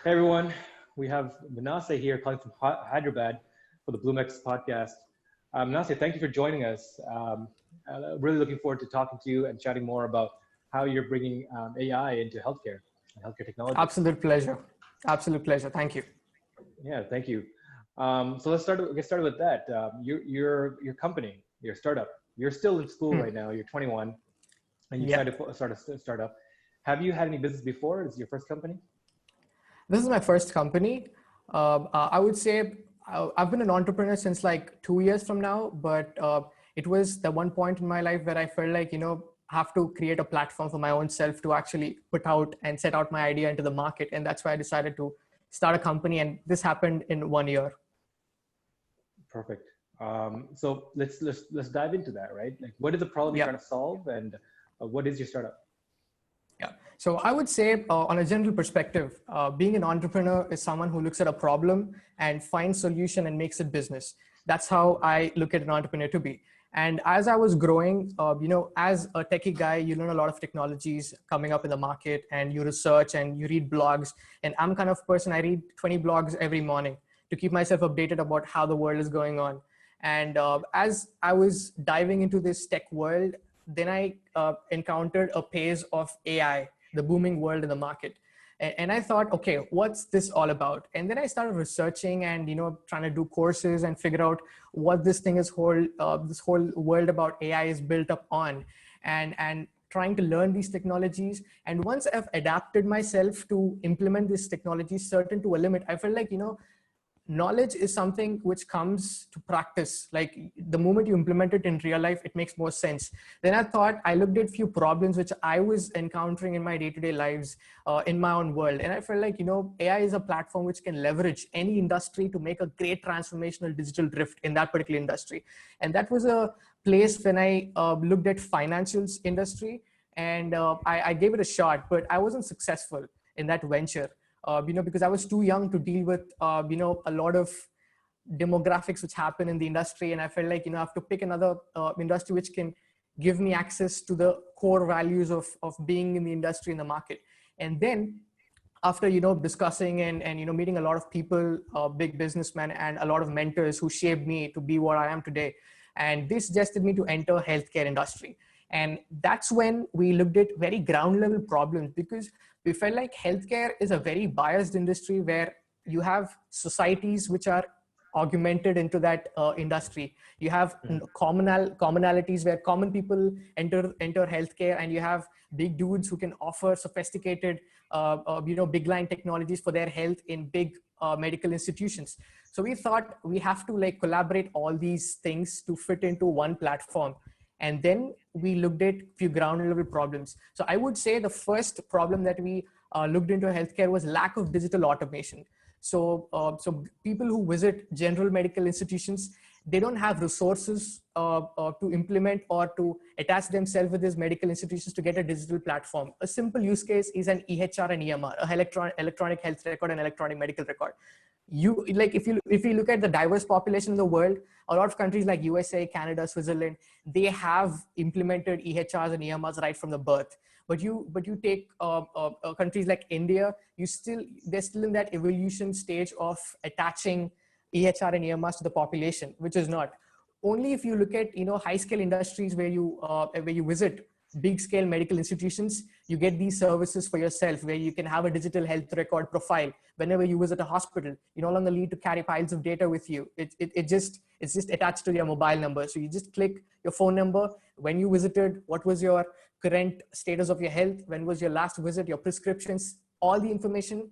Hey everyone, we have Manasseh here calling from Hyderabad for the BloomX podcast. Manasseh, thank you for joining us. Really looking forward to talking to you and chatting more about how you're bringing AI into healthcare and healthcare technology. Absolute pleasure. Absolute pleasure. Thank you. Yeah, thank you. So let's get started with that. Your company, your startup, you're still in school right now. You're 21, and you Yeah. decided to start a startup. Have you had any business before? Is it your first company? This is my first company. I would say I've been an entrepreneur since like 2 years from now, but it was the one point in my life where I felt like, have to create a platform for my own self to actually put out and set out my idea into the market. And that's why I decided to start a company. And this happened in 1 year. Perfect. So let's dive into that, right? Like, what is the problem you're trying to solve, and what is your startup? Yeah. So I would say on a general perspective, being an entrepreneur is someone who looks at a problem and finds solution and makes it business. That's how I look at an entrepreneur to be. And as I was growing, as a techie guy, you learn a lot of technologies coming up in the market, and you research and you read blogs. And I'm kind of person, I read 20 blogs every morning to keep myself updated about how the world is going on. And as I was diving into this tech world, then I encountered a phase of AI, the booming world in the market. And I thought, okay, what's this all about? And then I started researching and, trying to do courses and figure out what this thing is this whole world about AI is built up on, and trying to learn these technologies. And once I've adapted myself to implement these technologies, certain to a limit, I felt like, knowledge is something which comes to practice. Like the moment you implement it in real life, it makes more sense. Then I looked at a few problems which I was encountering in my day-to-day lives, in my own world. And I felt like, AI is a platform which can leverage any industry to make a great transformational digital drift in that particular industry. And that was a place when I looked at financials industry, and I gave it a shot, but I wasn't successful in that venture. Because I was too young to deal with, a lot of demographics which happen in the industry. And I felt like, I have to pick another industry which can give me access to the core values of being in the industry, in the market. And then after, discussing and meeting a lot of people, big businessmen and a lot of mentors who shaped me to be what I am today. And this suggested me to enter healthcare industry. And that's when we looked at very ground level problems, because we felt like healthcare is a very biased industry where you have societies which are augmented into that industry. You have commonalities where common people enter healthcare, and you have big dudes who can offer sophisticated, big line technologies for their health in big medical institutions. So we thought we have to collaborate all these things to fit into one platform. And then we looked at few ground level problems. So I would say the first problem that we looked into healthcare was lack of digital automation. So people who visit general medical institutions, they don't have resources to implement or to attach themselves with these medical institutions to get a digital platform. A simple use case is an EHR and EMR, electronic health record and electronic medical record. If you look at the diverse population in the world, a lot of countries like USA, Canada, Switzerland, they have implemented EHRs and EMRs right from the birth. But you take countries like India, they're still in that evolution stage of attaching EHR and EMRs to the population, which is not. Only if you look at high scale industries where you visit big scale medical institutions, you get these services for yourself, where you can have a digital health record profile. Whenever you visit a hospital, you no longer need to carry piles of data with you. It's just attached to your mobile number. So you just click your phone number, when you visited, what was your current status of your health, when was your last visit, your prescriptions, all the information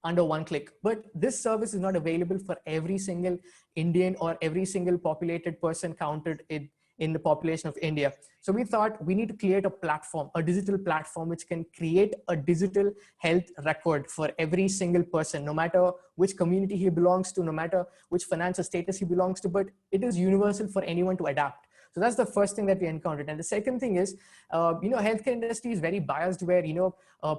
under one click. But this service is not available for every single Indian or every single populated person counted in the population of India. So we thought we need to create a platform, a digital platform, which can create a digital health record for every single person, no matter which community he belongs to, no matter which financial status he belongs to, but it is universal for anyone to adapt. So that's the first thing that we encountered. And the second thing is, healthcare industry is very biased, where,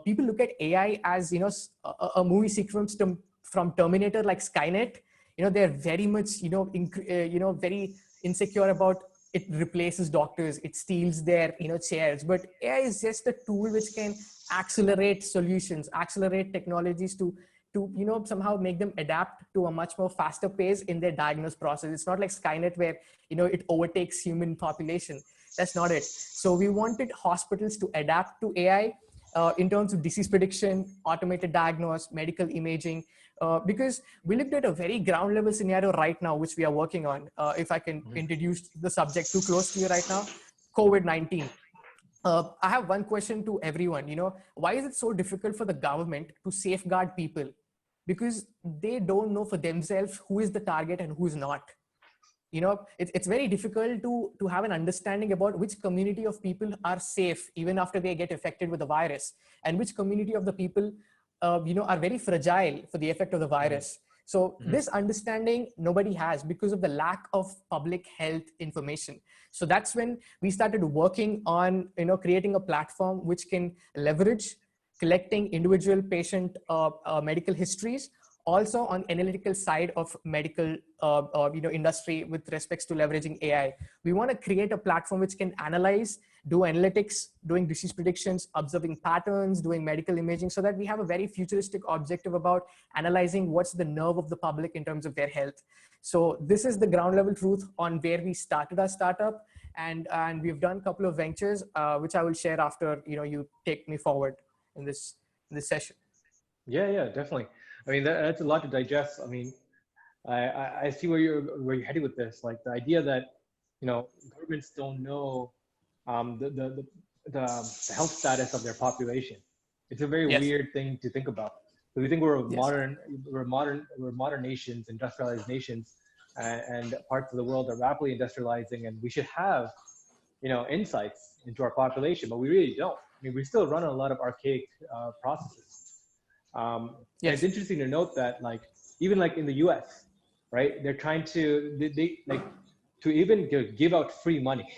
people look at AI as, a movie sequence from Terminator, like Skynet. They're very much, very insecure about it replaces doctors, it steals their chairs. But AI is just a tool which can accelerate solutions, accelerate technologies to to, somehow make them adapt to a much more faster pace in their diagnosis process. It's not like Skynet where, it overtakes human population. That's not it. So we wanted hospitals to adapt to AI in terms of disease prediction, automated diagnosis, medical imaging, because we looked at a very ground level scenario right now, which we are working on. If I can introduce the subject too close to you right now, COVID-19. I have one question to everyone. Why is it so difficult for the government to safeguard people? Because they don't know for themselves who is the target and who is not. It's very difficult to have an understanding about which community of people are safe even after they get affected with the virus, and which community of the people are very fragile for the effect of the virus. So this understanding nobody has because of the lack of public health information. So that's when we started working on creating a platform which can leverage collecting individual patient medical histories, also on analytical side of medical industry with respects to leveraging AI. We want to create a platform which can analyze, do analytics, doing disease predictions, observing patterns, doing medical imaging, so that we have a very futuristic objective about analyzing what's the nerve of the public in terms of their health. So this is the ground level truth on where we started our startup, and we've done a couple of ventures, which I will share after you take me forward in this session. Yeah, definitely. I mean, that's a lot to digest. I mean, I see where you're heading with this. Like the idea that governments don't know the health status of their population. It's a very weird thing to think about. So we think we're modern nations, industrialized nations, and parts of the world are rapidly industrializing, and we should have insights into our population, but we really don't. I mean, we still run on a lot of archaic processes. It's interesting to note that, like, even like in the U.S., right? They're trying to they like to even give out free money,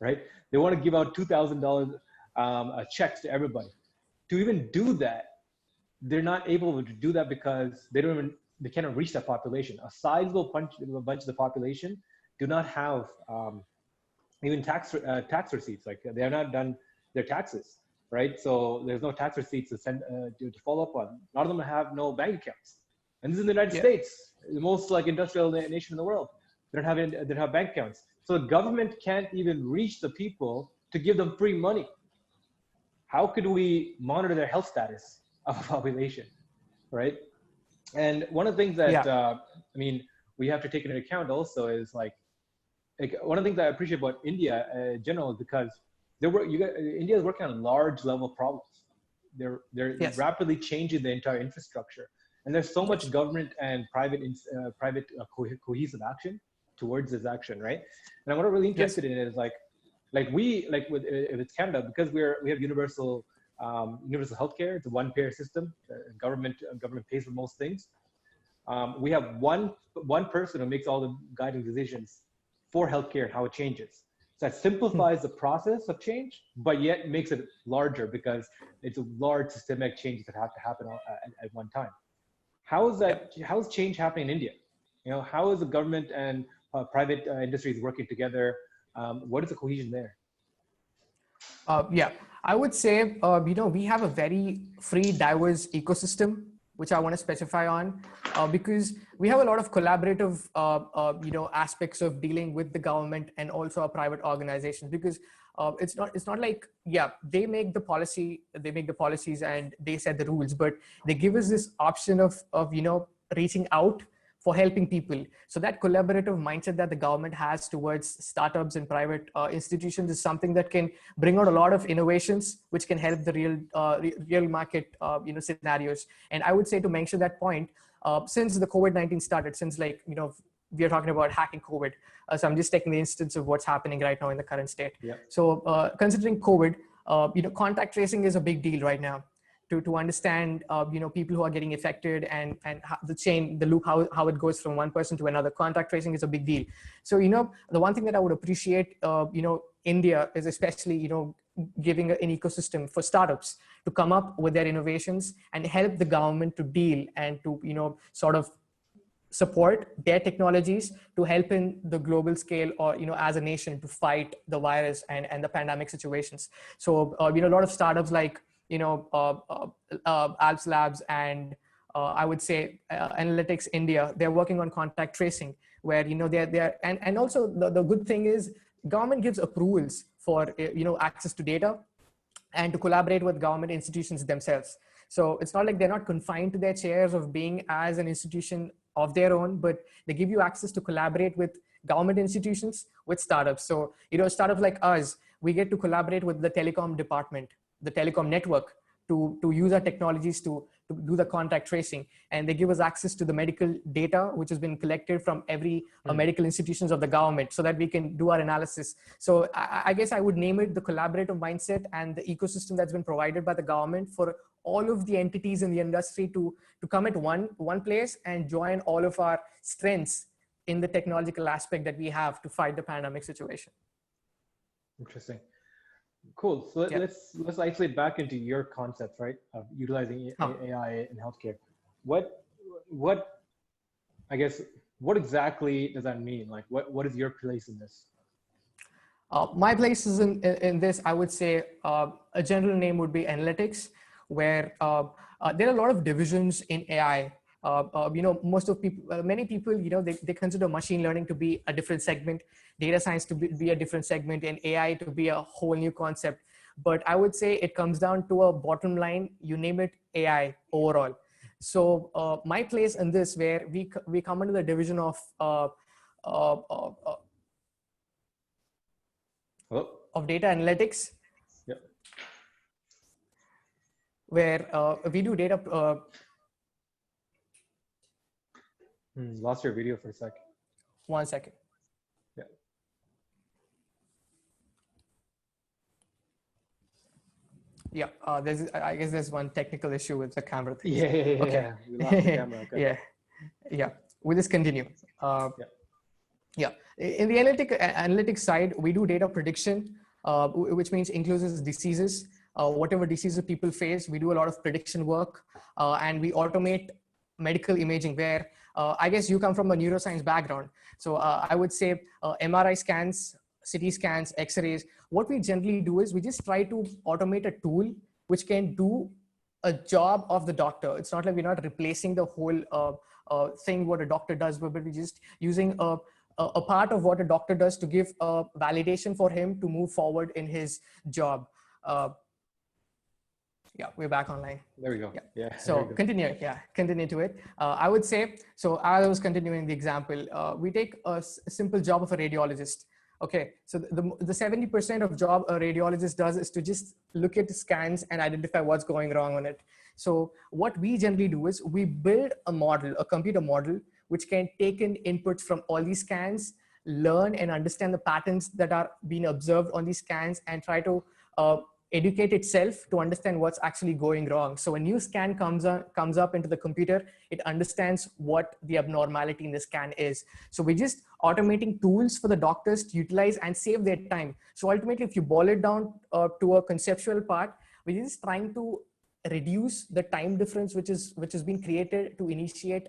right? They want to give out $2,000 checks to everybody. To even do that, they're not able to do that because they cannot reach that population. A sizable bunch of the population do not have even tax receipts. Like they have not done their taxes, right? So there's no tax receipts to send to follow up on. A lot of them have no bank accounts, and this is in the United States, the most like industrial nation in the world. They don't have bank accounts, so the government can't even reach the people to give them free money. How could we monitor their health status of a population, right? And one of the things that I mean we have to take into account also is like one of the things I appreciate about India in general is because India is working on large level problems. They're rapidly changing the entire infrastructure, and there's so much government and private cohesive action towards this action, right? And what I'm really interested in is if it's Canada, because we have universal healthcare. It's a one-payer system. Government pays for most things. We have one person who makes all the guiding decisions for healthcare and how it changes. So that simplifies the process of change, but yet makes it larger because it's a large systemic changes that have to happen at one time. How is change happening in India? How is the government and private industries working together? What is the cohesion there? I would say, we have a very free, diverse ecosystem, which I want to specify on, because we have a lot of collaborative, aspects of dealing with the government and also our private organizations, because it's not like, they make the policies and they set the rules, but they give us this option of reaching out for helping people. So that collaborative mindset that the government has towards startups and private institutions is something that can bring out a lot of innovations, which can help the real market, scenarios. And I would say, to mention that point, since the COVID-19 started, since we are talking about hacking COVID. So I'm just taking the instance of what's happening right now in the current state. So considering COVID, contact tracing is a big deal right now. To understand, people who are getting affected and the loop, how it goes from one person to another. Contact tracing is a big deal. So, the one thing that I would appreciate, India is especially, giving an ecosystem for startups to come up with their innovations and help the government to deal and to, sort of support their technologies to help in the global scale or, as a nation to fight the virus and the pandemic situations. So, a lot of startups like, Alps Labs and I would say Analytics India, they're working on contact tracing, where and also the good thing is government gives approvals for access to data and to collaborate with government institutions themselves. So it's not like they're not confined to their chairs of being as an institution of their own, but they give you access to collaborate with government institutions, with startups. So, startups like us, we get to collaborate with the telecom department, the telecom network, to use our technologies to do the contact tracing. And they give us access to the medical data, which has been collected from every medical institutions of the government, so that we can do our analysis. So I guess I would name it the collaborative mindset and the ecosystem that's been provided by the government for all of the entities in the industry to come at one place and join all of our strengths in the technological aspect that we have to fight the pandemic situation. Interesting. Cool. So let's isolate back into your concepts, right, of utilizing AI in healthcare. What exactly does that mean? Like, what is your place in this? My place is in this. I would say a general name would be analytics, where there are a lot of divisions in AI. Many people, they consider machine learning to be a different segment, data science to be a different segment, and AI to be a whole new concept. But I would say it comes down to a bottom line, you name it, AI overall. So my place in this, where we come under the division of data analytics, where we do data. Lost your video for a sec. 1 second. I guess there's one technical issue with the camera thing. Okay. We lost the camera. Okay. Yeah. We'll just continue. In the analytics side, we do data prediction, which means includes diseases. Whatever diseases people face, we do a lot of prediction work, and we automate medical imaging, where I guess you come from a neuroscience background. So I would say MRI scans, CT scans, X-rays. What we generally do is we just try to automate a tool which can do a job of the doctor. It's not like we're not replacing the whole thing what a doctor does, but we're just using a part of what a doctor does to give a validation for him to move forward in his job. We're back online. There we go. So continue to it. I would say, so I was continuing the example. We take a simple job of a radiologist. Okay, so the 70% of job a radiologist does is to just look at the scans and identify what's going wrong on it. So what we generally do is we build a model, a computer model, which can take in inputs from all these scans, learn and understand the patterns that are being observed on these scans, and try to educate itself to understand what's actually going wrong. So a new scan comes up into the computer, it understands what the abnormality in the scan is. So we're just automating tools for the doctors to utilize and save their time. So ultimately, if you boil it down to a conceptual part, we're just trying to reduce the time difference which has been created to initiate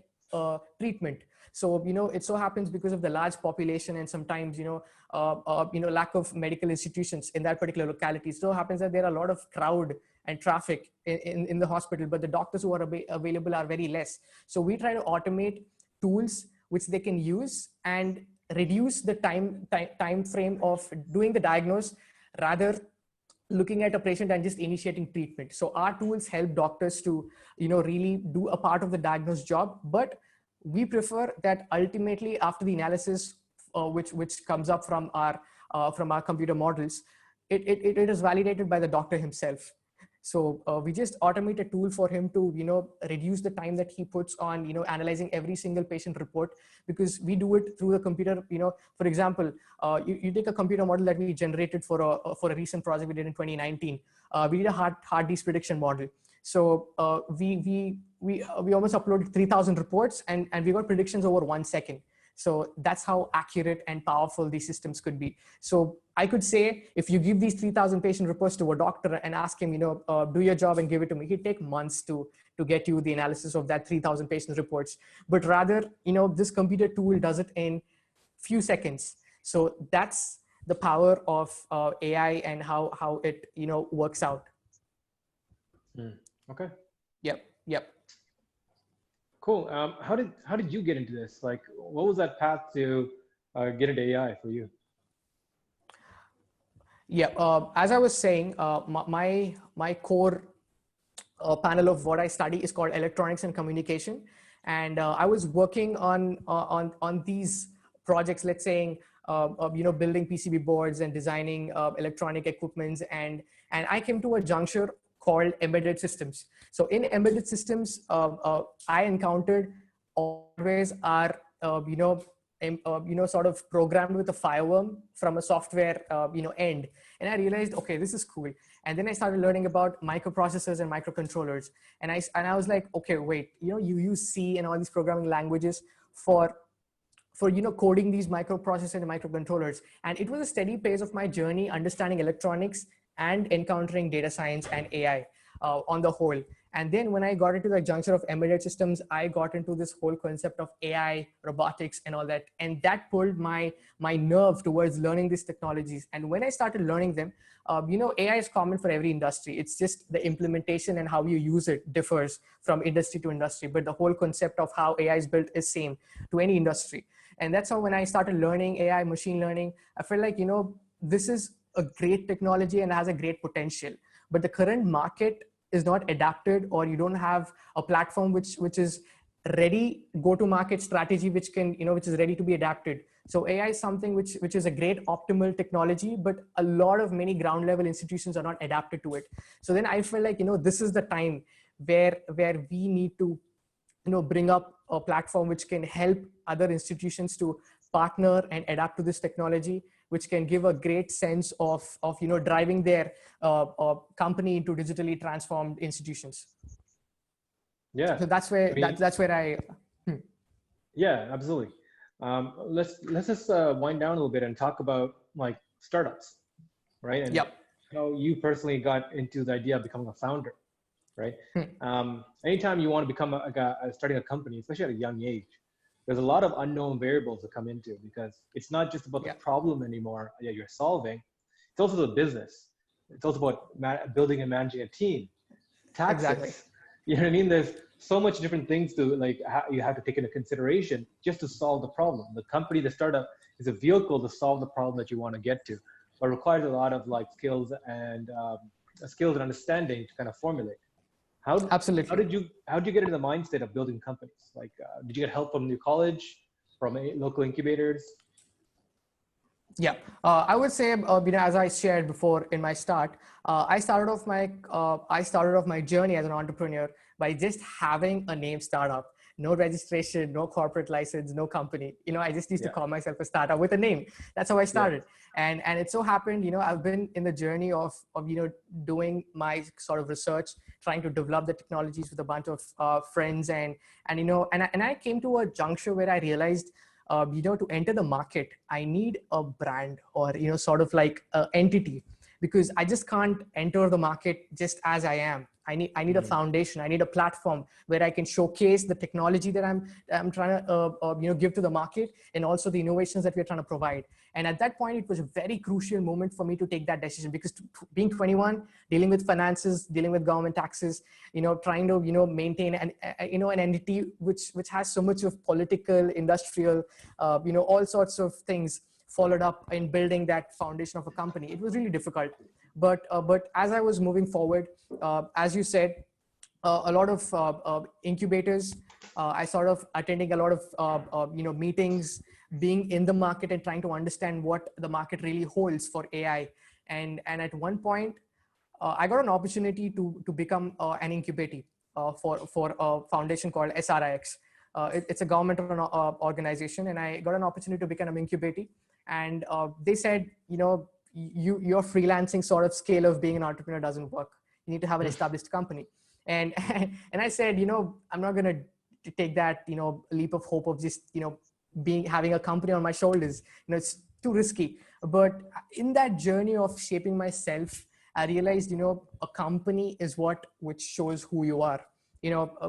treatment. So, it so happens because of the large population and sometimes, lack of medical institutions in that particular locality. So happens that there are a lot of crowd and traffic in the hospital, but the doctors who are available are very less. So we try to automate tools which they can use and reduce the time frame of doing the diagnose, rather looking at a patient and just initiating treatment. So our tools help doctors to, really do a part of the diagnosed job, but we prefer that ultimately after the analysis, which comes up from our computer models, it is validated by the doctor himself. So we just automate a tool for him to, reduce the time that he puts on, analyzing every single patient report, because we do it through the computer. For example, you take a computer model that we generated for a recent project we did in 2019. We did a hard disk prediction model. So we almost uploaded 3,000 reports and we got predictions over 1 second. So that's how accurate and powerful these systems could be. So I could say, if you give these 3,000 patient reports to a doctor and ask him, do your job and give it to me, he'd take months to get you the analysis of that 3,000 patient reports. But rather, this computer tool does it in few seconds. So that's the power of AI and how it, works out. Okay. Yep. Cool. How did you get into this? Like, what was that path to get into AI for you? Yeah, as I was saying, my core panel of what I study is called electronics and communication, and I was working on these projects. Let's say, building PCB boards and designing electronic equipments, and I came to a juncture called embedded systems. So in embedded systems, I encountered always are sort of programmed with a fireworm from a software end, and I realized, okay, this is cool. And then I started learning about microprocessors and microcontrollers, and I was like, okay, wait, you use C and all these programming languages for coding these microprocessors and microcontrollers. And it was a steady pace of my journey understanding electronics and encountering data science and AI on the whole. And then when I got into the juncture of embedded systems, I got into this whole concept of AI, robotics, and all that. And that pulled my nerve towards learning these technologies. And when I started learning them, AI is common for every industry. It's just the implementation and how you use it differs from industry to industry. But the whole concept of how AI is built is same to any industry. And that's how when I started learning AI, machine learning, I felt like, this is a great technology and has a great potential. But the current market is not adapted, or you don't have a platform which is ready go-to-market strategy, which can, which is ready to be adapted. So AI is something which is a great optimal technology, but a lot of many ground level institutions are not adapted to it. So then I felt like, this is the time where we need to, bring up a platform which can help other institutions to partner and adapt to this technology, which can give a great sense of driving their company into digitally transformed institutions. Yeah. So that's where that's where I. Yeah, absolutely. Let's just wind down a little bit and talk about like startups, right? And how you personally got into the idea of becoming a founder, right? Anytime you want to become starting a company, especially at a young age, there's a lot of unknown variables to come into, because it's not just about the problem anymore that you're solving. It's also the business. It's also about building and managing a team, taxes. Exactly. You know what I mean? There's so much different things to you have to take into consideration just to solve the problem. The company, the startup, is a vehicle to solve the problem that you want to get to, but requires a lot of skills and understanding to kind of formulate. Absolutely. How did you get into the mindset of building companies? Did you get help from your college, from local incubators? Yeah, I would say, as I shared before in my start, I started off my journey as an entrepreneur by just having a name startup. No registration, no corporate license, no company. I just used to call myself a startup with a name. That's how I started. And it so happened, I've been in the journey of doing my sort of research, trying to develop the technologies with a bunch of friends, and I came to a juncture where I realized, to enter the market, I need a brand, or sort of like an entity, because I just can't enter the market just as I am. I need a foundation. I need a platform where I can showcase the technology that I'm trying to give to the market, and also the innovations that we're trying to provide. And at that point, it was a very crucial moment for me to take that decision, because being 21, dealing with finances, dealing with government taxes, trying to maintain an entity which has so much of political, industrial, all sorts of things followed up in building that foundation of a company. It was really difficult. But as I was moving forward, as you said, a lot of incubators, I sort of attending a lot of meetings, being in the market and trying to understand what the market really holds for AI. And at one point, I got an opportunity to become an incubator for a foundation called SRIX. It's a government organization, and I got an opportunity to become an incubator. And they said, your freelancing sort of scale of being an entrepreneur doesn't work. You need to have an established company. And I said, I'm not going to take that, leap of hope of just, having a company on my shoulders. It's too risky. But in that journey of shaping myself, I realized, a company is which shows who you are.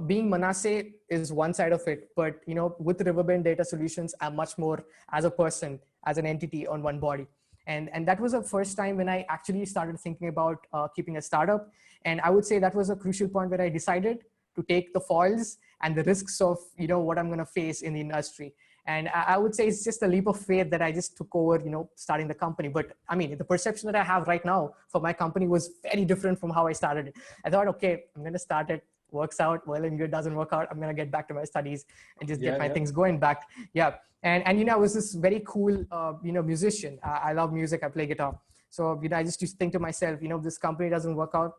Being Manasseh is one side of it, but, with Riverbend Data Solutions, I'm much more as a person, as an entity on one body. And that was the first time when I actually started thinking about keeping a startup. And I would say that was a crucial point where I decided to take the falls and the risks of, what I'm going to face in the industry. And I would say it's just a leap of faith that I just took over, starting the company. But I mean, the perception that I have right now for my company was very different from how I started it. I thought, okay, I'm going to start it, works out well and good, doesn't work out, I'm going to get back to my studies and just get my things going back. Yeah. And I was this very cool, musician. I love music. I play guitar. So, I just used to think to myself, this company doesn't work out.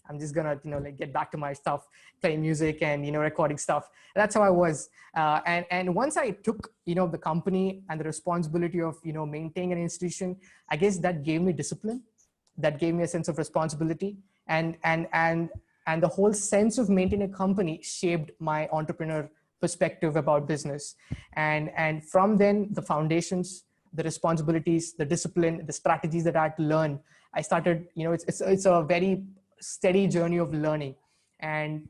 I'm just gonna, get back to my stuff, playing music and, recording stuff. That's how I was. And once I took, the company and the responsibility of, maintaining an institution, I guess that gave me discipline. That gave me a sense of responsibility, and the whole sense of maintaining a company shaped my entrepreneur perspective about business. And from then, the foundations, the responsibilities, the discipline, the strategies that I had to learn, I started, it's a very steady journey of learning. And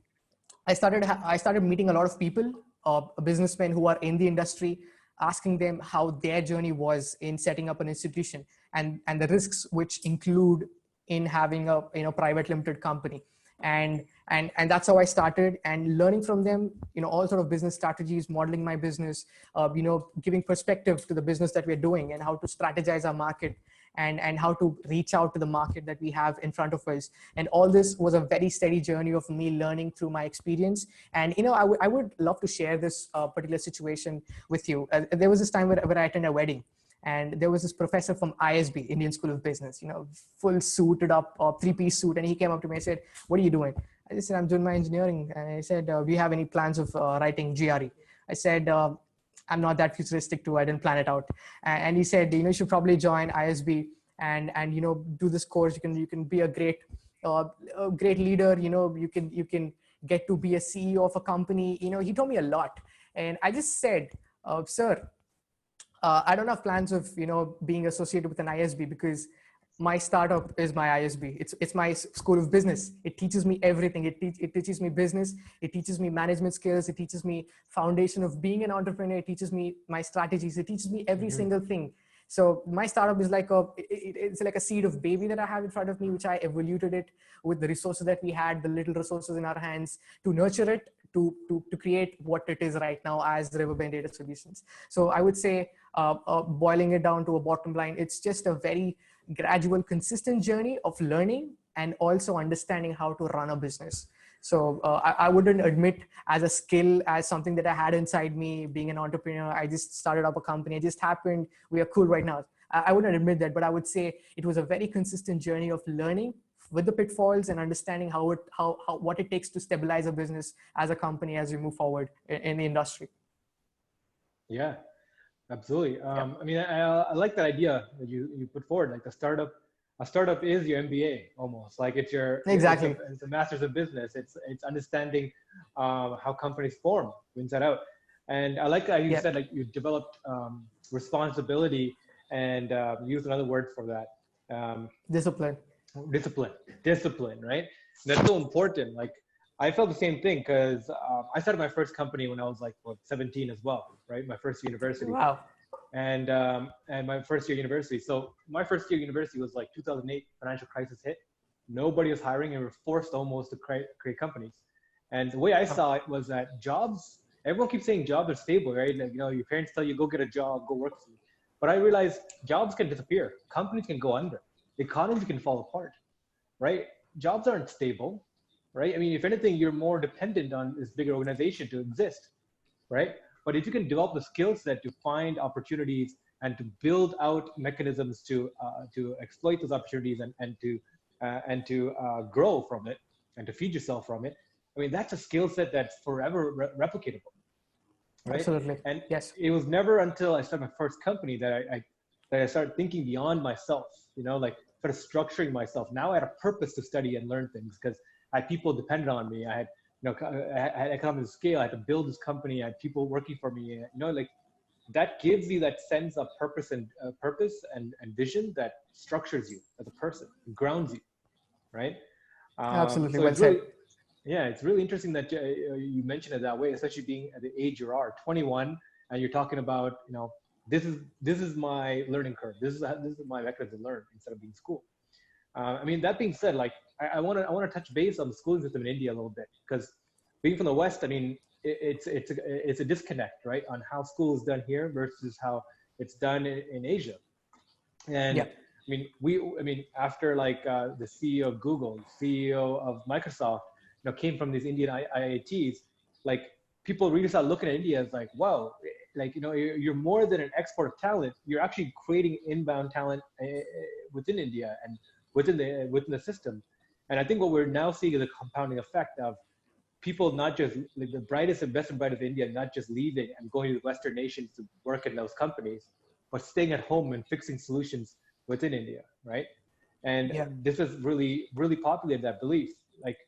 I started meeting a lot of people, businessmen who are in the industry, asking them how their journey was in setting up an institution, and the risks which include in having a private limited company. And that's how I started, and learning from them, all sort of business strategies, modeling my business, giving perspective to the business that we're doing and how to strategize our market, and how to reach out to the market that we have in front of us. And all this was a very steady journey of me learning through my experience. And, I would love to share this particular situation with you. There was this time where I attended a wedding, and there was this professor from ISB, Indian School of Business, full suited up, three-piece suit. And he came up to me and said, "What are you doing?" I just said, "I'm doing my engineering." And he said, "Do you have any plans of writing GRE?" I said, "I'm not that futuristic too. I didn't plan it out." And he said, "You should probably join ISB and do this course. You can be a great leader. You can get to be a CEO of a company." He told me a lot. And I just said, "Sir, I don't have plans of, being associated with an ISB, because my startup is my ISB. It's my school of business. It teaches me everything. It teaches me business. It teaches me management skills. It teaches me foundation of being an entrepreneur. It teaches me my strategies. It teaches me every single thing." So my startup is like it's like a seed of baby that I have in front of me, which I evaluated it with the resources that we had, the little resources in our hands, to nurture it, to create what it is right now as Riverbend Data Solutions. So I would say, boiling it down to a bottom line, it's just a very gradual, consistent journey of learning and also understanding how to run a business. So I wouldn't admit as a skill, as something that I had inside me, being an entrepreneur. I just started up a company. It just happened. We are cool right now. I wouldn't admit that, but I would say it was a very consistent journey of learning with the pitfalls and understanding what it takes to stabilize a business as a company as we move forward in the industry. Yeah, absolutely. I mean, I like that idea that you put forward, like a startup is your MBA almost, like it's exactly. It's a master's of business. It's understanding how companies form inside out. And I like that you said, like, you developed responsibility and used another word for that. Discipline, right? That's so important. Like, I felt the same thing, because I started my first company when I was like 17 as well, right? My first university. Wow. And my first year university. So my first year university was like 2008, financial crisis hit. Nobody was hiring, and we were forced almost to create companies. And the way I saw it was that jobs, everyone keeps saying jobs are stable, right? Like, your parents tell you, go get a job, go work for you. But I realized jobs can disappear. Companies can go under. Economies can fall apart, right? Jobs aren't stable, right? I mean, if anything, you're more dependent on this bigger organization to exist, right? But if you can develop the skill set to find opportunities and to build out mechanisms to exploit those opportunities and to grow from it and to feed yourself from it, I mean, that's a skill set that's forever replicatable, right? Absolutely. And yes, it was never until I started my first company that I started thinking beyond myself, like started structuring myself. Now I had a purpose to study and learn things, because I had people dependent on me. I had economic scale. I had to build this company. I had people working for me. Like, that gives you that sense of purpose and vision that structures you as a person, grounds you, right? absolutely. So Well said. it's really interesting that you mentioned it that way, especially being at the age you are, 21, and you're talking about, this is my learning curve. This is my mechanism to learn instead of being school. I mean, that being said, like, I want to touch base on the schooling system in India a little bit, because being from the West, I mean, it's a disconnect, right, on how school is done here versus how it's done in Asia. And Yeah. I mean, after like the CEO of Google, CEO of Microsoft, came from these Indian IITs, like people really start looking at India as like, wow, like, you're more than an export of talent. You're actually creating inbound talent within India and within the system. And I think what we're now seeing is a compounding effect of people not just like the brightest and best and brightest of India, not just leaving and going to the Western nations to work in those companies, but staying at home and fixing solutions within India, right? And Yeah. this has really, really populated that belief. Like,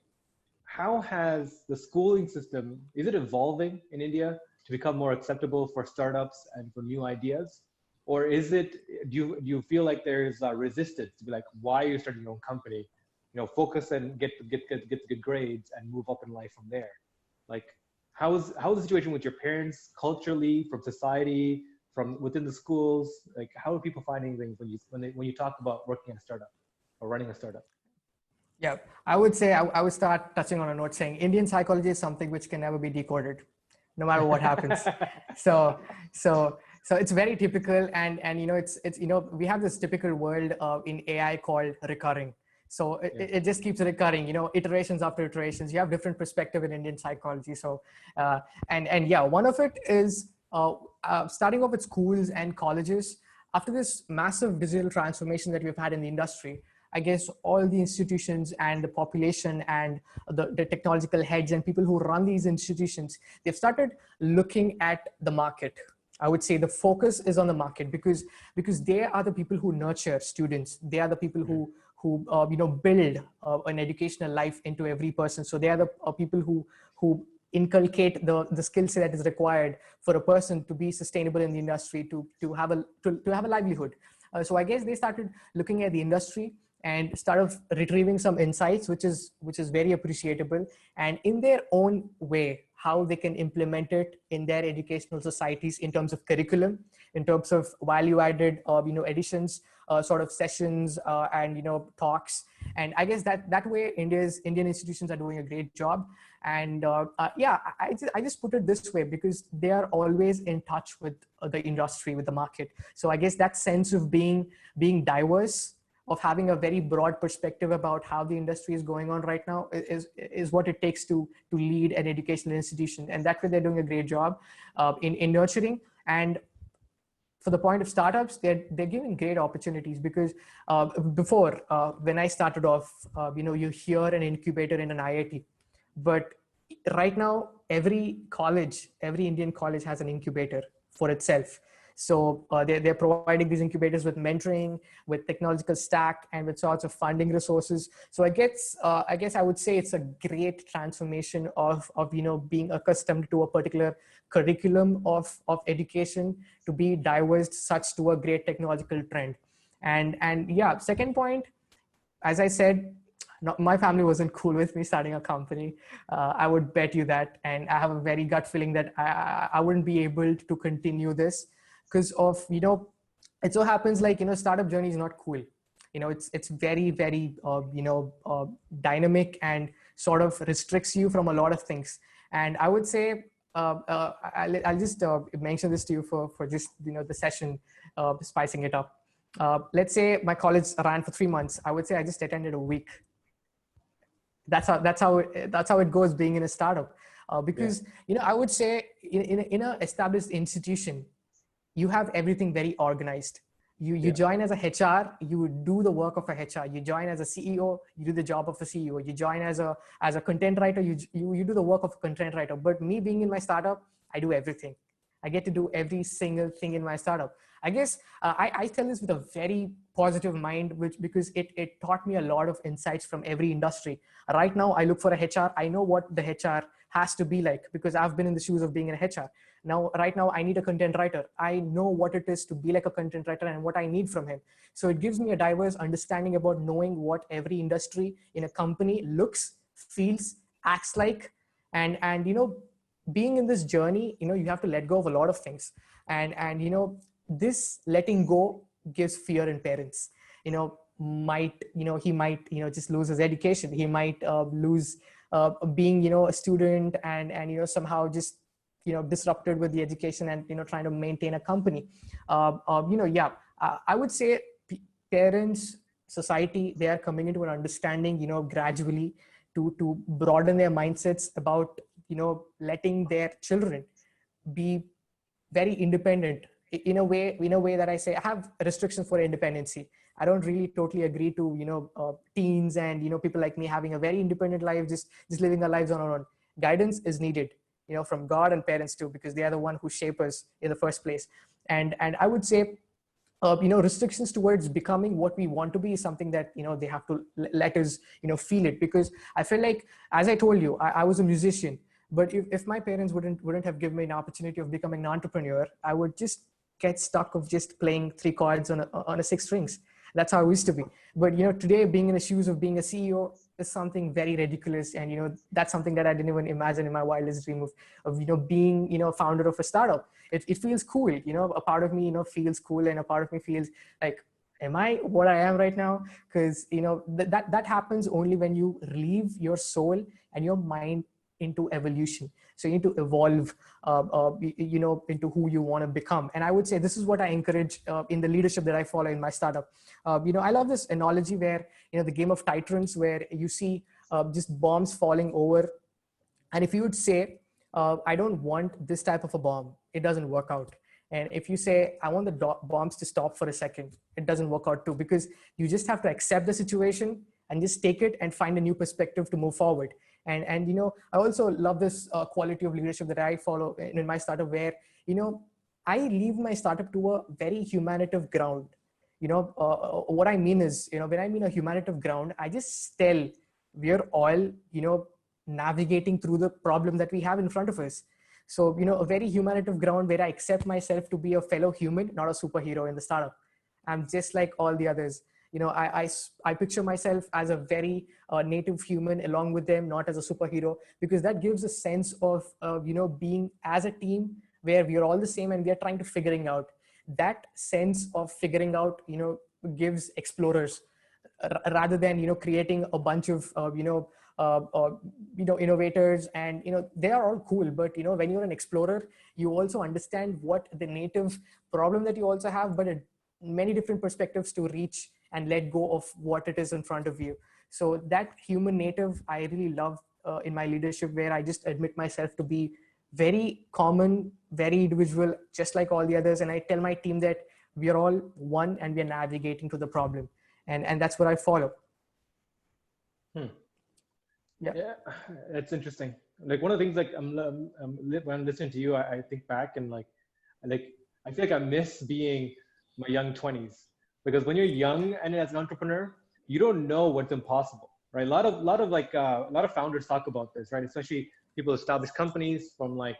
how has the schooling system, is it evolving in India to become more acceptable for startups and for new ideas? Or is it, do you feel like there's a resistance to be like, why are you starting your own company? Focus and get good grades and move up in life from there. Like, how's the situation with your parents culturally, from society, from within the schools? Like, how are people finding things when you talk about working in a startup or running a startup? Yeah, I would say I would start touching on a note saying Indian psychology is something which can never be decoded, no matter what happens. So, so it's very typical, and it's we have this typical world in AI called recurring. So it just keeps recurring, iterations after iterations. You have different perspective in Indian psychology. So, and yeah, one of it is starting off with schools and colleges. After this massive digital transformation that we've had in the industry, I guess all the institutions and the population and the technological heads and people who run these institutions, they've started looking at the market. I would say the focus is on the market because they are the people who nurture students. They are the people who build an educational life into every person. So they are the people who inculcate the skill set that is required for a person to be sustainable in the industry, to have a livelihood. So I guess they started looking at the industry and started retrieving some insights, which is very appreciable, and in their own way, how they can implement it in their educational societies in terms of curriculum, in terms of value-added, additions, sort of sessions, and talks. And I guess that way, Indian institutions are doing a great job. And yeah, I just put it this way because they are always in touch with the industry, with the market. So I guess that sense of being diverse, of having a very broad perspective about how the industry is going on right now is what it takes to lead an educational institution. And that way they're doing a great job in nurturing. And for the point of startups, they're giving great opportunities because before, when I started off, you hear an incubator in an IIT, but right now every Indian college has an incubator for itself. So they're providing these incubators with mentoring, with technological stack, and with sorts of funding resources. So I guess I would say it's a great transformation of being accustomed to a particular curriculum of education to be diverse such to a great technological trend. And yeah, second point, as I said, my family wasn't cool with me starting a company. I would bet you that, and I have a very gut feeling that I wouldn't be able to continue this. Because of it so happens like startup journey is not cool. It's very very dynamic and sort of restricts you from a lot of things. And I would say I'll just mention this to you for just the session, spicing it up. Let's say my college ran for 3 months. I would say I just attended a week. That's how it goes being in a startup, because I would say in a established institution, you have everything very organized. You join as a HR, you do the work of a HR. You join as a CEO, you do the job of a CEO. You join as a content writer, you do the work of a content writer. But me being in my startup, I do everything. I get to do every single thing in my startup. I guess I tell this with a very positive mind, because it taught me a lot of insights from every industry. Right now, I look for a HR. I know what the HR has to be like because I've been in the shoes of being an HR. Right now, I need a content writer. I know what it is to be like a content writer and what I need from him. So it gives me a diverse understanding about knowing what every industry in a company looks, feels, acts like. And being in this journey, you have to let go of a lot of things. And this letting go gives fear in parents. He might just lose his education. He might lose being, a student and somehow just, disrupted with the education and, trying to maintain a company. Yeah, I would say parents, society, they are coming into an understanding, gradually to broaden their mindsets about, letting their children be very independent in a way that I say I have restrictions for independency. I don't really totally agree to teens and people like me having a very independent life, just living our lives on our own. Guidance is needed, from God and parents too, because they are the one who shape us in the first place. And I would say restrictions towards becoming what we want to be is something that they have to let us feel it, because I feel like, as I told you, I was a musician, but if my parents wouldn't have given me an opportunity of becoming an entrepreneur, I would just get stuck of just playing three chords on a six strings. That's how I used to be. But today, being in the shoes of being a CEO is something very ridiculous, and that's something that I didn't even imagine in my wildest dream of being founder of a startup. It feels cool. A part of me feels cool, and a part of me feels like, am I what I am right now? Because that happens only when you relieve your soul and your mind into evolution. So you need to evolve, into who you want to become. And I would say this is what I encourage in the leadership that I follow in my startup. I love this analogy where, the game of Titans, where you see just bombs falling over. And if you would say, I don't want this type of a bomb, it doesn't work out. And if you say, I want the bombs to stop for a second, it doesn't work out too, because you just have to accept the situation and just take it and find a new perspective to move forward. And I also love this quality of leadership that I follow in my startup, where, I leave my startup to a very humanitative ground. What I mean is, when I mean a humanitative ground, I just tell we're all, navigating through the problem that we have in front of us. So, a very humanitative ground where I accept myself to be a fellow human, not a superhero in the startup. I'm just like all the others. I picture myself as a very native human along with them, not as a superhero, because that gives a sense of, being as a team where we are all the same and we are trying to figuring out. That sense of figuring out, gives explorers, rather than, creating a bunch of, innovators, and, they are all cool. But, when you're an explorer, you also understand what the native problem that you also have, but many different perspectives to reach and let go of what it is in front of you. So that human native, I really love in my leadership, where I just admit myself to be very common, very individual, just like all the others. And I tell my team that we are all one and we are navigating to the problem. And that's what I follow. Yeah, that's interesting. Like, one of the things, like, when I'm listening to you, I think back and like I feel like I miss being my young 20s, because when you're young and as an entrepreneur, you don't know what's impossible, right? A lot of founders talk about this, right? Especially people who establish companies, from like,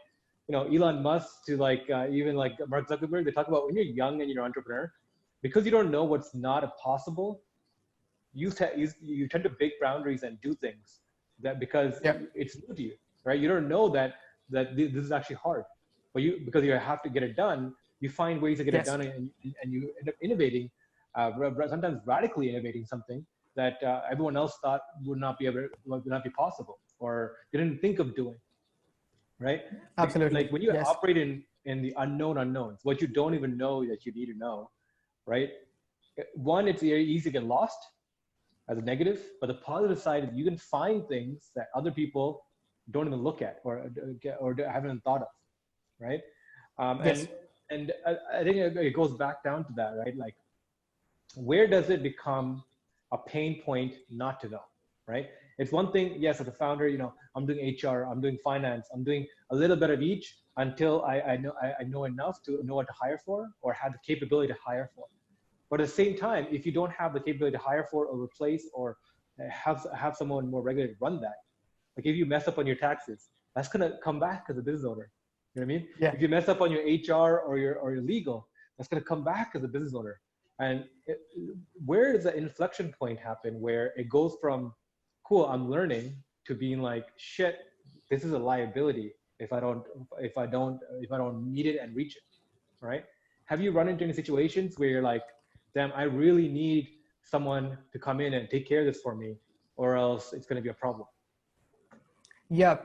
Elon Musk to like even like Mark Zuckerberg. They talk about when you're young and you're an entrepreneur, because you don't know what's not possible. You tend to break boundaries and do things that, because it's new to you, right? You don't know that this is actually hard, but because you have to get it done, you find ways to get it done, and you end up innovating, sometimes radically innovating something that everyone else thought would not be possible, or didn't think of doing, right? Absolutely. Like when you operate in the unknown unknowns, what you don't even know that you need to know, right? One, it's very easy to get lost as a negative, but the positive side is you can find things that other people don't even look at or haven't thought of, right? And I think it goes back down to that, right? Like, where does it become a pain point not to know, right? It's one thing, yes, as a founder, I'm doing HR, I'm doing finance, I'm doing a little bit of each until I know enough to know what to hire for, or have the capability to hire for. But at the same time, if you don't have the capability to hire for or replace or have someone more regular to run that, like if you mess up on your taxes, that's gonna come back as a business owner. You know what I mean? Yeah. If you mess up on your HR or your legal, that's gonna come back as a business owner. And where does the inflection point happen where it goes from, cool, I'm learning, to being like, shit, this is a liability if I don't meet it and reach it, right? Have you run into any situations where you're like, damn, I really need someone to come in and take care of this for me, or else it's going to be a problem? Yeah,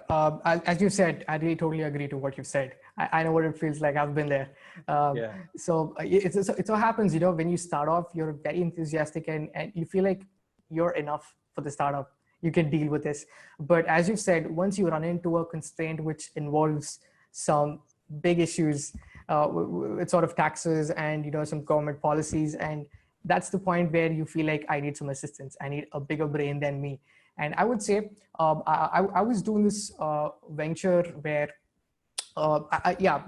as you said, I really totally agree to what you said. I know what it feels like. I've been there. Um, Yeah. so it so happens, when you start off, you're very enthusiastic and you feel like you're enough for the startup. You can deal with this. But as you said, once you run into a constraint which involves some big issues with sort of taxes and some government policies, and that's the point where you feel like I need some assistance. I need a bigger brain than me. And I would say I was doing this venture where, yeah,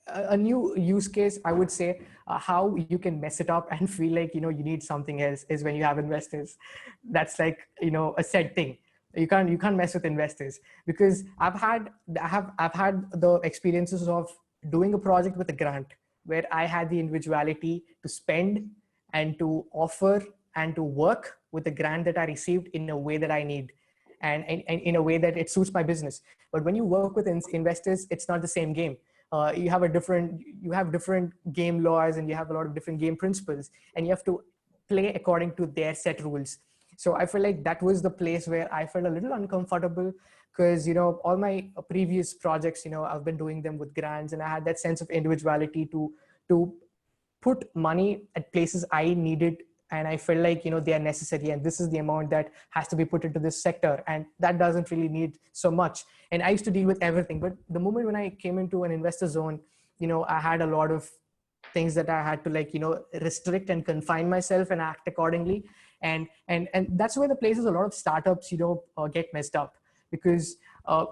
a new use case, I would say, how you can mess it up and feel like, you need something else is when you have investors. That's like, a said thing. You can't mess with investors because I've had the experiences of doing a project with a grant where I had the individuality to spend and to offer and to work with the grant that I received in a way that I need, and in a way that it suits my business. But when you work with investors, it's not the same game. You have different game laws, and you have a lot of different game principles, and you have to play according to their set rules. So I feel like that was the place where I felt a little uncomfortable because all my previous projects, I've been doing them with grants, and I had that sense of individuality to put money at places I needed, and I felt like they are necessary, and this is the amount that has to be put into this sector, and that doesn't really need so much. And I used to deal with everything, but the moment when I came into an investor zone, I had a lot of things that I had to restrict and confine myself and act accordingly. And that's where the places a lot of startups get messed up, because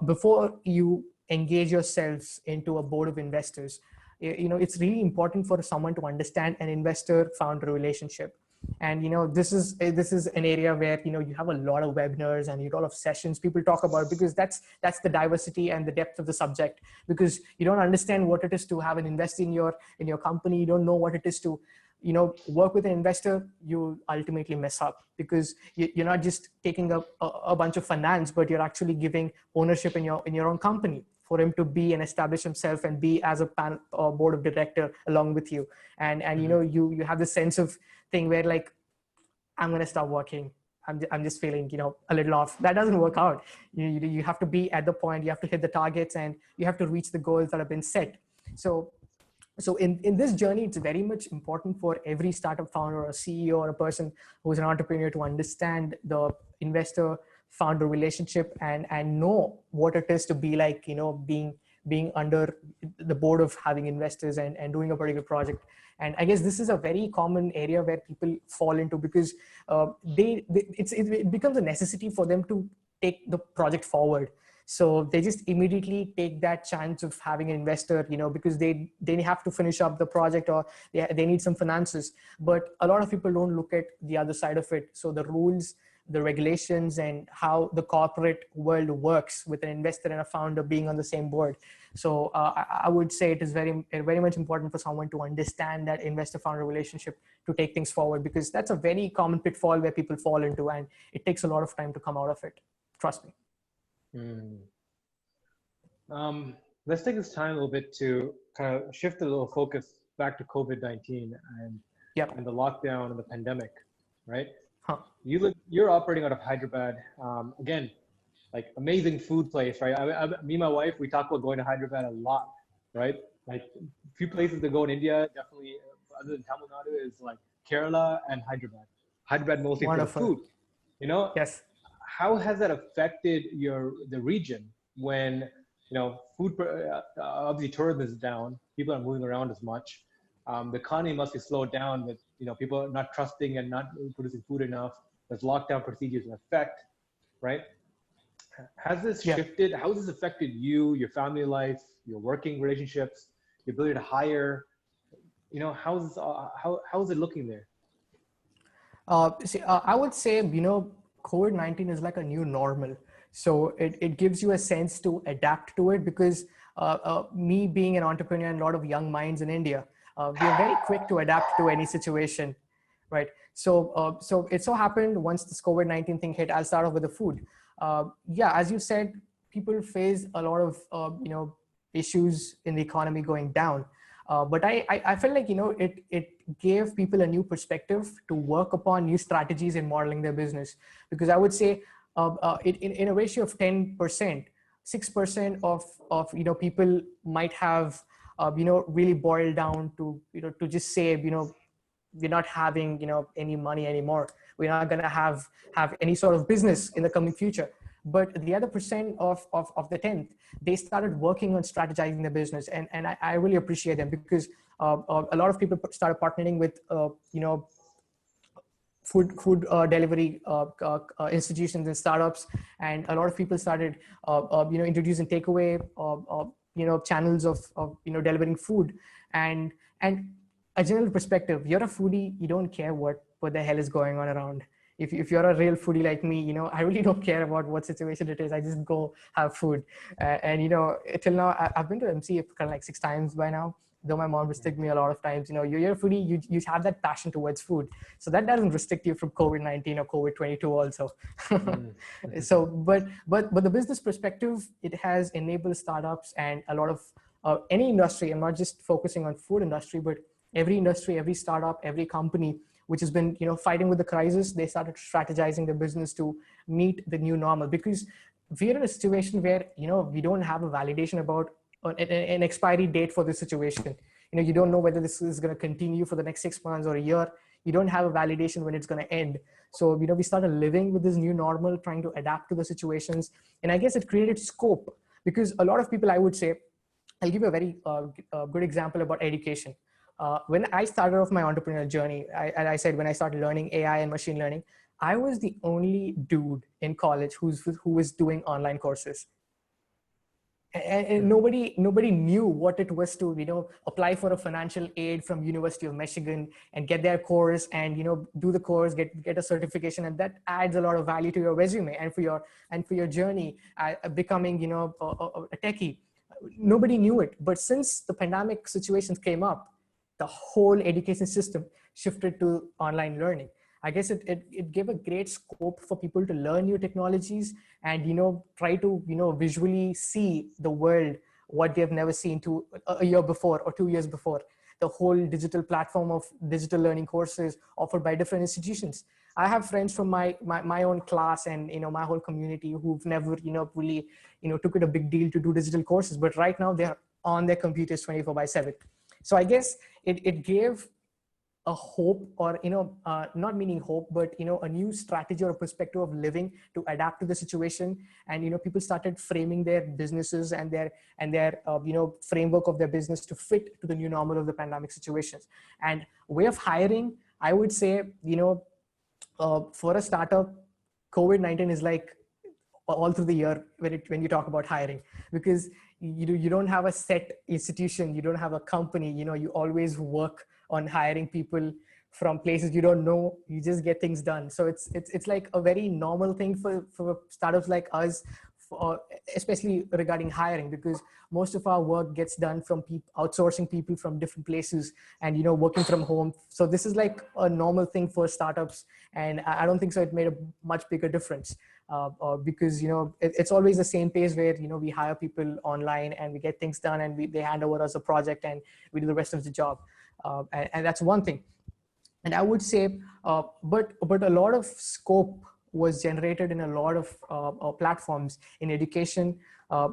before you engage yourselves into a board of investors, it's really important for someone to understand an investor founder relationship. And this is an area where you have a lot of webinars and a lot of sessions people talk about, because that's the diversity and the depth of the subject. Because you don't understand what it is to have an investor in your company, you don't know what it is to work with an investor, you ultimately mess up, because you're not just taking up a bunch of finance, but you're actually giving ownership in your own company for him to be and establish himself and be as a board of director along with you. And you have this sense of thing where, like, I'm going to stop working. I'm just feeling, a little off. That doesn't work out. You have to be at the point, you have to hit the targets, and you have to reach the goals that have been set. So in this journey, it's very much important for every startup founder or CEO or a person who's an entrepreneur to understand the investor founder relationship, and know what it is to be like, being under the board of having investors and doing a particular project. And I guess this is a very common area where people fall into, because it becomes a necessity for them to take the project forward. So they just immediately take that chance of having an investor, because they have to finish up the project, or they need some finances. But a lot of people don't look at the other side of it. So the rules, the regulations, and how the corporate world works with an investor and a founder being on the same board. So I would say it is very, very much important for someone to understand that investor-founder relationship to take things forward, because that's a very common pitfall where people fall into, and it takes a lot of time to come out of it. Trust me. Let's take this time a little bit to kind of shift a little focus back to COVID-19 and the lockdown and the pandemic, right? You're operating out of Hyderabad. Again, like, amazing food place, right? Me and my wife, we talk about going to Hyderabad a lot, right? Like, a few places to go in India, definitely, other than Tamil Nadu, is like Kerala and Hyderabad. Hyderabad mostly Wonderful. for the food, Yes. How has that affected the region when, food, obviously tourism is down, people are moving around as much. The economy must be slowed down with, people are not trusting and not producing food enough. There's lockdown procedures in effect, right? Has this shifted? How has this affected you, your family life, your working relationships, your ability to hire? How is it looking there? I would say, COVID-19 is like a new normal. So it gives you a sense to adapt to it, because me being an entrepreneur and a lot of young minds in India, we are very quick to adapt to any situation, right? So it so happened once this COVID-19 thing hit, I'll start off with the food. As you said, people face a lot of, issues in the economy going down. But I felt like, it gave people a new perspective to work upon new strategies in modeling their business. Because I would say in a ratio of 10%, 6% of people might have really boiled down to to just say we're not having any money anymore, we're not going to have any sort of business in the coming future. But the other percent of the 10th, they started working on strategizing the business, and I really appreciate them, because a lot of people started partnering with food delivery institutions and startups, and a lot of people started introducing takeaway channels of delivering food. And a general perspective, you're a foodie, you don't care what the hell is going on around. If you're a real foodie like me, I really don't care about what situation it is. I just go have food. And till now, I've been to MC kind of like 6 times by now, though my mom restricted me a lot of times. You're a foodie, you have that passion towards food. So that doesn't restrict you from COVID-19 or COVID-22 also. So, but the business perspective, it has enabled startups and a lot of any industry. I'm not just focusing on food industry, but every industry, every startup, every company which has been fighting with the crisis, they started strategizing their business to meet the new normal, because we're in a situation where we don't have a validation about an expiry date for this situation. You don't know whether this is going to continue for the next 6 months or a year. You don't have a validation when it's going to end. So we started living with this new normal, trying to adapt to the situations, and I guess it created scope, because a lot of people, I would say, I'll give you a very good example about education. When I started off my entrepreneurial journey, I said when I started learning AI and machine learning, I was the only dude in college who was doing online courses. And nobody knew what it was to apply for a financial aid from University of Michigan and get their course and do the course, get a certification, and that adds a lot of value to your resume and for your journey becoming a techie. Nobody knew it, but since the pandemic situations came up, the whole education system shifted to online learning. I guess it gave a great scope for people to learn new technologies and try to visually see the world what they've never seen to a year before or 2 years before. The whole digital platform of digital learning courses offered by different institutions. I have friends from my own class and my whole community who've never really took it a big deal to do digital courses, but right now they're on their computers 24/7. So I guess it gave a hope, or not meaning hope, but a new strategy or a perspective of living to adapt to the situation. And people started framing their businesses and their framework of their business to fit to the new normal of the pandemic situations. And way of hiring, I would say for a startup, COVID-19 is like all through the year when you talk about hiring, because you don't have a set institution, you don't have a company, you always work on hiring people from places you don't know. You just get things done. So it's like a very normal thing for startups like us, especially regarding hiring, because most of our work gets done from outsourcing people from different places and working from home. So this is like a normal thing for startups, and I don't think so it made a much bigger difference because it's always the same pace where we hire people online and we get things done and they hand over us a project and we do the rest of the job, and that's one thing. And I would say but a lot of scope was generated in a lot of platforms in education,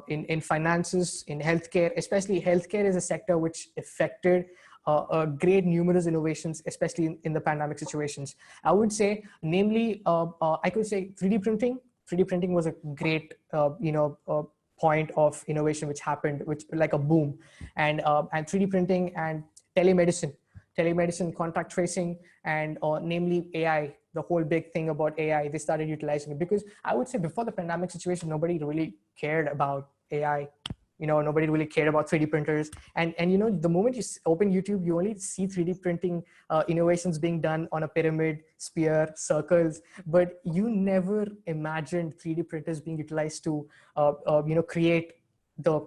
in finances, in healthcare. Especially healthcare is a sector which affected great numerous innovations, especially in the pandemic situations. I would say, namely, I could say 3D printing. 3D printing was a great, point of innovation which happened, which like a boom, and 3D printing and telemedicine, contact tracing, and namely AI, the whole big thing about AI, they started utilizing it. Because I would say before the pandemic situation, nobody really cared about AI. Nobody really cared about 3D printers. And the moment you open YouTube, you only see 3D printing innovations being done on a pyramid, sphere, circles, but you never imagined 3D printers being utilized to, create the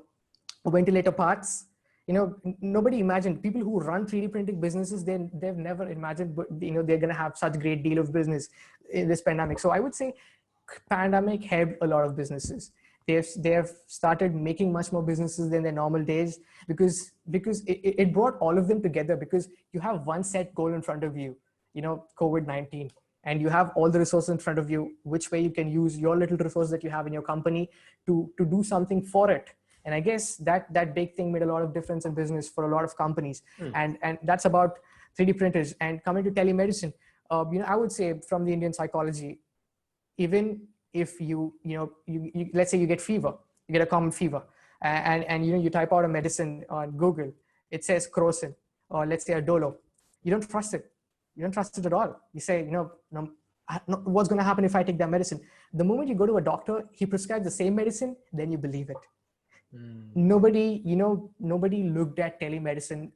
ventilator parts. Nobody imagined. People who run 3D printing businesses, they've never imagined, but they're going to have such great deal of business in this pandemic. So I would say pandemic helped a lot of businesses. They have started making much more businesses than their normal days, because it brought all of them together, because you have one set goal in front of you, COVID-19. and you have all the resources in front of you, which way you can use your little resource that you have in your company to do something for it. And I guess that big thing made a lot of difference in business for a lot of companies. And that's about 3D printers. And coming to telemedicine, I would say from the Indian psychology, even if you let's say you get fever, you get a common fever, and you type out a medicine on Google, it says crocin, or let's say a dolo. You don't trust it. You don't trust it at all. You say, no, what's going to happen if I take that medicine? The moment you go to a doctor, he prescribes the same medicine, then you believe it. Nobody looked at telemedicine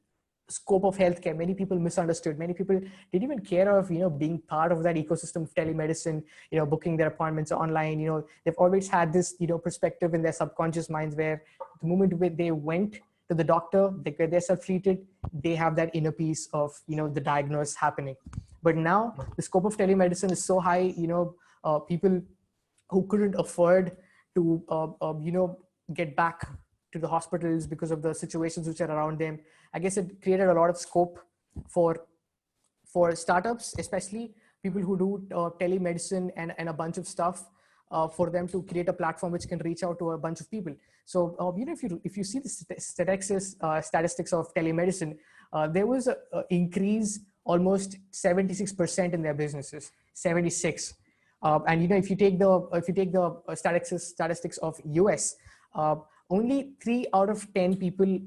scope of healthcare. Many people misunderstood. Many people didn't even care of being part of that ecosystem of telemedicine, booking their appointments online. They've always had this perspective in their subconscious minds where the moment they went to the doctor, they get themselves treated, they have that inner peace of the diagnosis happening. But now the scope of telemedicine is so high. People who couldn't afford to get back to the hospitals because of the situations which are around them, I guess it created a lot of scope for startups, especially people who do telemedicine and a bunch of stuff, for them to create a platform which can reach out to a bunch of people. So if you see the statistics of telemedicine, there was an increase almost 76% in their businesses, 76. And if you take the statistics of US, only 3 out of 10 people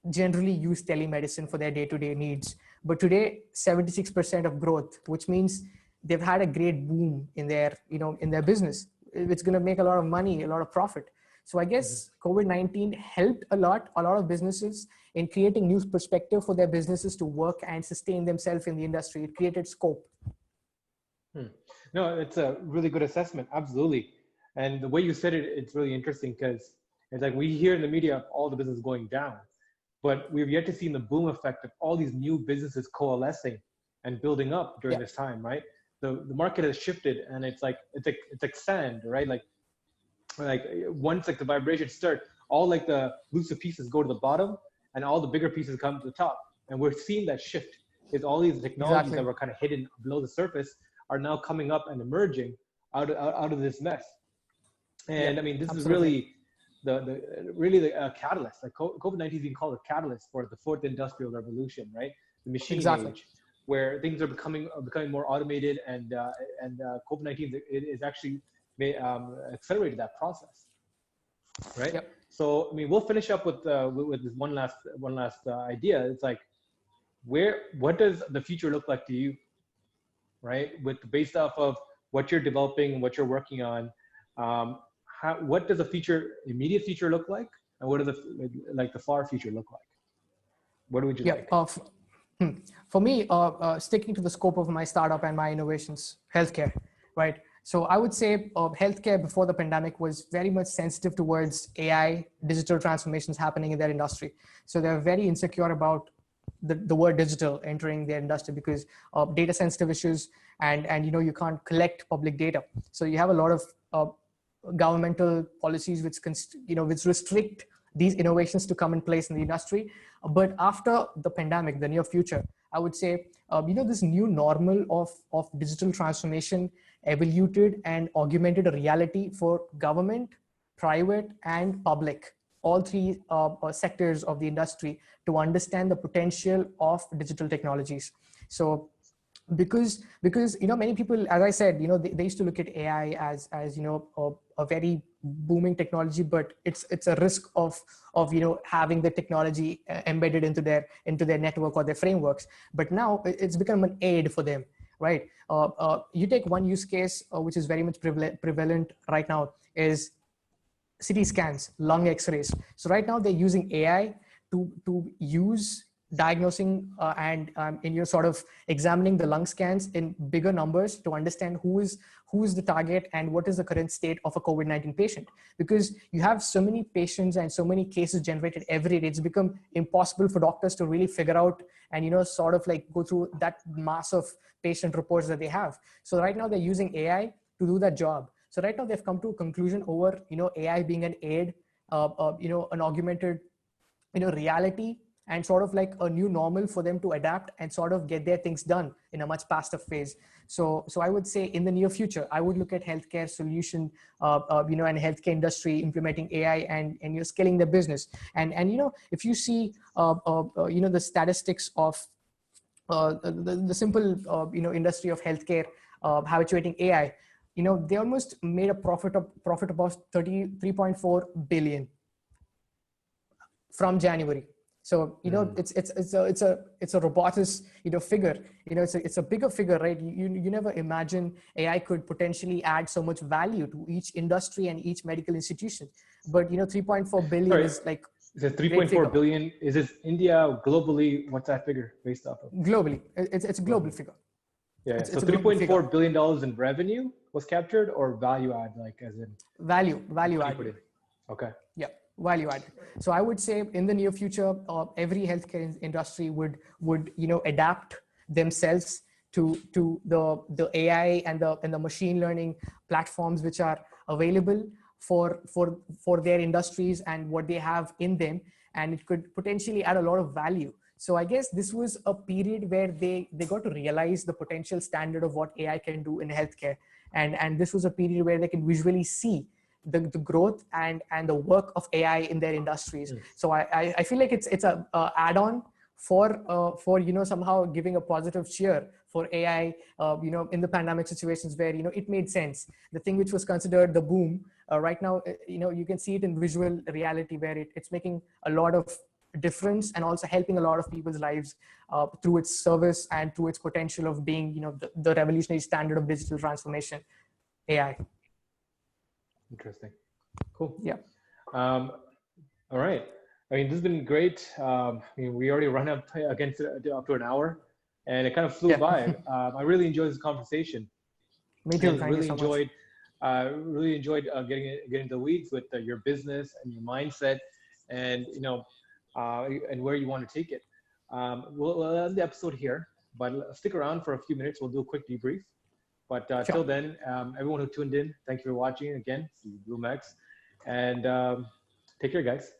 generally use telemedicine for their day-to-day needs. But today, 76% of growth, which means they've had a great boom in their business. It's going to make a lot of money, a lot of profit. So I guess COVID-19 helped a lot of businesses in creating new perspective for their businesses to work and sustain themselves in the industry. It created scope. No, it's a really good assessment. Absolutely. And the way you said it, it's really interesting because it's like we hear in the media of all the business going down, but we've yet to see the boom effect of all these new businesses coalescing and building up during this time, right? The market has shifted, and it's like sand, right? Like once the vibrations start, all the looser pieces go to the bottom, and all the bigger pieces come to the top. And we're seeing that shift. Is all these technologies that were kind of hidden below the surface are now coming up and emerging out of this mess. And I mean, this is really the catalyst. Like COVID-19 is being called a catalyst for the fourth industrial revolution, right? The machine age, where things are becoming more automated, and COVID-19 is actually accelerated that process, right? Yep. So I mean, we'll finish up with this one last idea. It's like, what does the future look like to you, right? Based off of what you're developing and what you're working on. What does the immediate future look like, and what does the far future look like? What would you like? For me, sticking to the scope of my startup and my innovations, healthcare, right? So I would say healthcare before the pandemic was very much sensitive towards AI, digital transformations happening in their industry. So they're very insecure about the word digital entering their industry because of data sensitive issues, and you can't collect public data. So you have a lot of governmental policies which restrict these innovations to come in place in the industry. But after the pandemic, the near future, I would say, this new normal of digital transformation evoluted and augmented a reality for government, private, and public, all three sectors of the industry, to understand the potential of digital technologies. So because many people, as I said, they used to look at AI as a very booming technology, but it's a risk of having the technology embedded into their network or their frameworks. But now it's become an aid for them, right? You take one use case which is very much prevalent right now is CT scans, lung X-rays. So right now they're using AI to use diagnosing and sort of examining the lung scans in bigger numbers to understand who is the target and what is the current state of a COVID-19 patient. Because you have so many patients and so many cases generated every day, it's become impossible for doctors to really figure out and sort of go through that mass of patient reports that they have. So right now they're using AI to do that job. So right now they've come to a conclusion over AI being an aid, an augmented reality, and sort of like a new normal for them to adapt and sort of get their things done in a much faster phase. So I would say in the near future, I would look at healthcare solution, and healthcare industry implementing AI and scaling their business. And if you see, the statistics of the simple, industry of healthcare, habituating AI, they almost made a profit about 33.4 billion from January. So it's a robust figure. It's a bigger figure, right? You never imagine AI could potentially add so much value to each industry and each medical institution. But 3.4 billion is like the 3.4 billion. Is it India globally? What's that figure based off of? Globally, it's a global figure. Yeah. So $3.4 billion in revenue was captured, or value add, like as in value add. Okay. Yeah. Value add. So I would say in the near future, every healthcare industry would adapt themselves to the AI and the machine learning platforms which are available for their industries and what they have in them, and it could potentially add a lot of value. So I guess this was a period where they got to realize the potential standard of what AI can do in healthcare, and this was a period where they can visually see the growth and the work of AI in their industries. So I feel like it's a add-on for somehow giving a positive cheer for AI, in the pandemic situations where it made sense. The thing which was considered the boom, right now, you can see it in visual reality where it's making a lot of difference and also helping a lot of people's lives through its service and through its potential of being the revolutionary standard of digital transformation, AI. Interesting. Cool. Yeah. All right. I mean, this has been great. We already run up against up to an hour, and it kind of flew by. I really enjoyed this conversation. Me too. Thank you so much. Really enjoyed getting into the weeds with your business and your mindset, and and where you want to take it. We'll end the episode here, but stick around for a few minutes. We'll do a quick debrief. But till then, everyone who tuned in, thank you for watching again. This is BloomX, and take care, guys.